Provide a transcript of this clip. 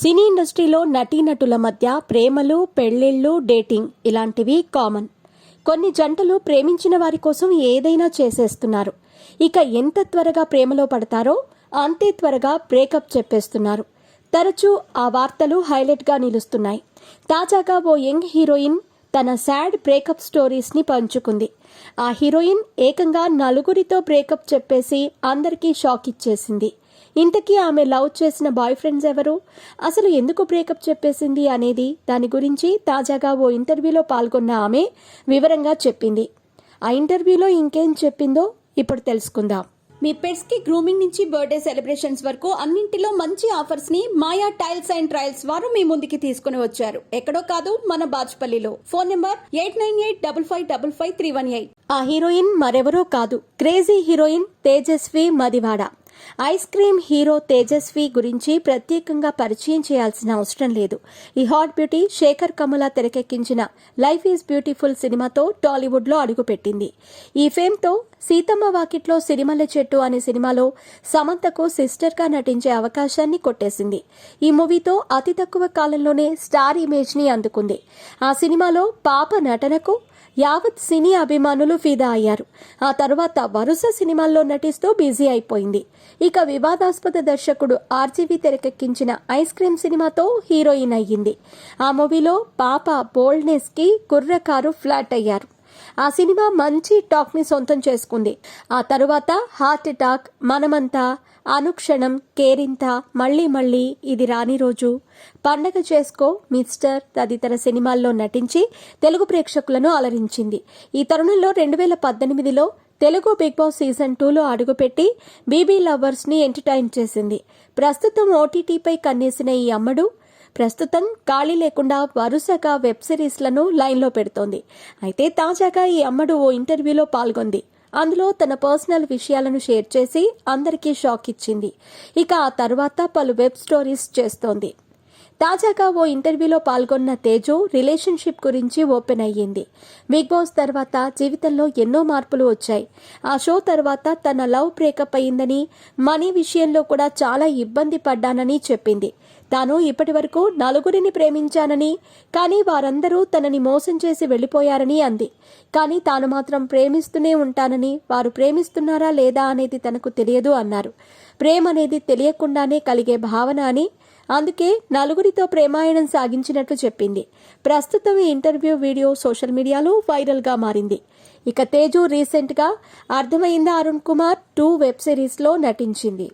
సినీ ఇండస్ట్రీలో నటీనటుల మధ్య ప్రేమలు, పెళ్లిళ్ళు, డేటింగ్ ఇలాంటివి కామన్. కొన్ని జంటలు ప్రేమించిన వారి కోసం ఏదైనా చేసేస్తున్నారు. ఇక ఎంత త్వరగా ప్రేమలో పడతారో అంతే త్వరగా బ్రేకప్ చెప్పేస్తున్నారు. తరచూ ఆ వార్తలు హైలైట్గా నిలుస్తున్నాయి. తాజాగా ఓ యంగ్ హీరోయిన్ తన సాడ్ బ్రేకప్ స్టోరీస్ని పంచుకుంది. ఆ హీరోయిన్ ఏకంగా 4 బ్రేకప్ చెప్పేసి అందరికీ షాక్ ఇచ్చేసింది. ఇంతకీ ఆమె లవ్ చేసిన బాయ్ ఫ్రెండ్స్ ఎవరు, అసలు ఎందుకు బ్రేకప్ చెప్పేసింది అనేది దాని గురించి తాజాగా ఓ ఇంటర్వ్యూలో పాల్గొన్న ఆమె వివరంగా చెప్పింది. ఆ ఇంటర్వ్యూలో ఇంకేం చెప్పిందో ఇప్పుడు తెలుసుకుందాం. మీ పెట్స్ కి గ్రూమింగ్ నుంచి బర్త్డే సెలబ్రేషన్స్ వరకు అన్నింటిలో మంచి ఆఫర్స్ ని మాయా టైల్స్ అండ్ ట్రయల్స్ వారు మీ ముందుకి తీసుకుని వచ్చారు. ఎక్కడో కాదు, మన బాజ్పల్లిలో. Phone number 8985555318. ఆ హీరోయిన్ మరెవరో కాదు, crazy heroine Tejaswi Madivada. Ice cream hero Tejaswi గురించి ప్రత్యేకంగా పరిచయం చేయాల్సిన అవసరం లేదు. ఈ హాట్ బ్యూటీ శేఖర్ కమల తెరకెక్కించిన లైఫ్ ఈజ్ బ్యూటిఫుల్ సినిమాతో టాలీవుడ్లో అడుగుపెట్టింది. ఈ ఫేమ్తో సీతమ్మ వాకిట్లో సిరిమల్లె చెట్టు అనే సినిమాలో సమంతకు సిస్టర్గా నటించే అవకాశాన్ని కొట్టేసింది. ఈ మూవీతో అతి తక్కువ కాలంలోనే స్టార్ ఇమేజ్ని అందుకుంది. ఆ సినిమాలో పాప నటనకు యావత్ సినీ అభిమానులు ఫిదా అయ్యారు. ఆ తర్వాత వరుస సినిమాల్లో నటిస్తూ బిజీ అయిపోయింది. ఇక వివాదాస్పద దర్శకుడు ఆర్జీవి తెరకెక్కించిన ఐస్ క్రీమ్ సినిమాతో హీరోయిన్ అయ్యింది. ఆ మూవీలో పాప బోల్డ్నెస్ కి కుర్రకారు ఫ్లాట్ అయ్యారు. ఆ సినిమా మంచి టాక్ ని సొంతం చేసుకుంది. ఆ తరువాత హార్ట్ అటాక్, మనమంతా, అనుక్షణం, కేరింత, మళ్ళీ మళ్ళీ, ఇది రాని రోజు, పండగ చేసుకో, మిస్టర్ తదితర సినిమాల్లో నటించి తెలుగు ప్రేక్షకులను అలరించింది. ఈ తరుణంలో 2018లో తెలుగు బిగ్ బాస్ సీజన్ 2లో అడుగుపెట్టి బీబీ లవర్స్ ని ఎంటర్టైన్ చేసింది. ప్రస్తుతం ఓటీటీపై కన్నేసిన ఈ అమ్మడు ప్రస్తుతం ఖాళీ లేకుండా వరుసగా వెబ్ సిరీస్లను లైన్లో పెడుతోంది. అయితే తాజాగా ఈ అమ్మడు ఓ ఇంటర్వ్యూలో పాల్గొంది. అందులో తన పర్సనల్ విషయాలను షేర్ చేసి అందరికీ షాక్ ఇచ్చింది. ఇక ఆ తర్వాత పలు వెబ్ స్టోరీస్ చేస్తోంది. తాజాగా ఓ ఇంటర్వ్యూలో పాల్గొన్న తేజు రిలేషన్షిప్ గురించి ఓపెన్ అయ్యింది. బిగ్ బాస్ తర్వాత జీవితంలో ఎన్నో మార్పులు వచ్చాయి. ఆ షో తర్వాత తన లవ్ బ్రేకప్ అయిందని, మనీ విషయంలో కూడా చాలా ఇబ్బంది పడ్డానని చెప్పింది. తాను ఇప్పటి వరకు 4 ప్రేమించానని, కానీ వారందరూ తనని మోసం చేసి వెళ్లిపోయారని అంది. కానీ తాను మాత్రం ప్రేమిస్తూనే ఉంటానని, వారు ప్రేమిస్తున్నారా లేదా అనేది తనకు తెలియదు అన్నారు. ప్రేమ అనేది తెలియకుండానే కలిగే భావన అని, అందుకే 4 ప్రేమాయణం సాగించినట్లు చెప్పింది. ప్రస్తుతం ఈ ఇంటర్వ్యూ వీడియో సోషల్ మీడియాలో వైరల్గా మారింది. ఇక తేజు రీసెంట్గా అర్థమైందా అరుణ్ కుమార్ 2 వెబ్ సిరీస్లో నటించింది.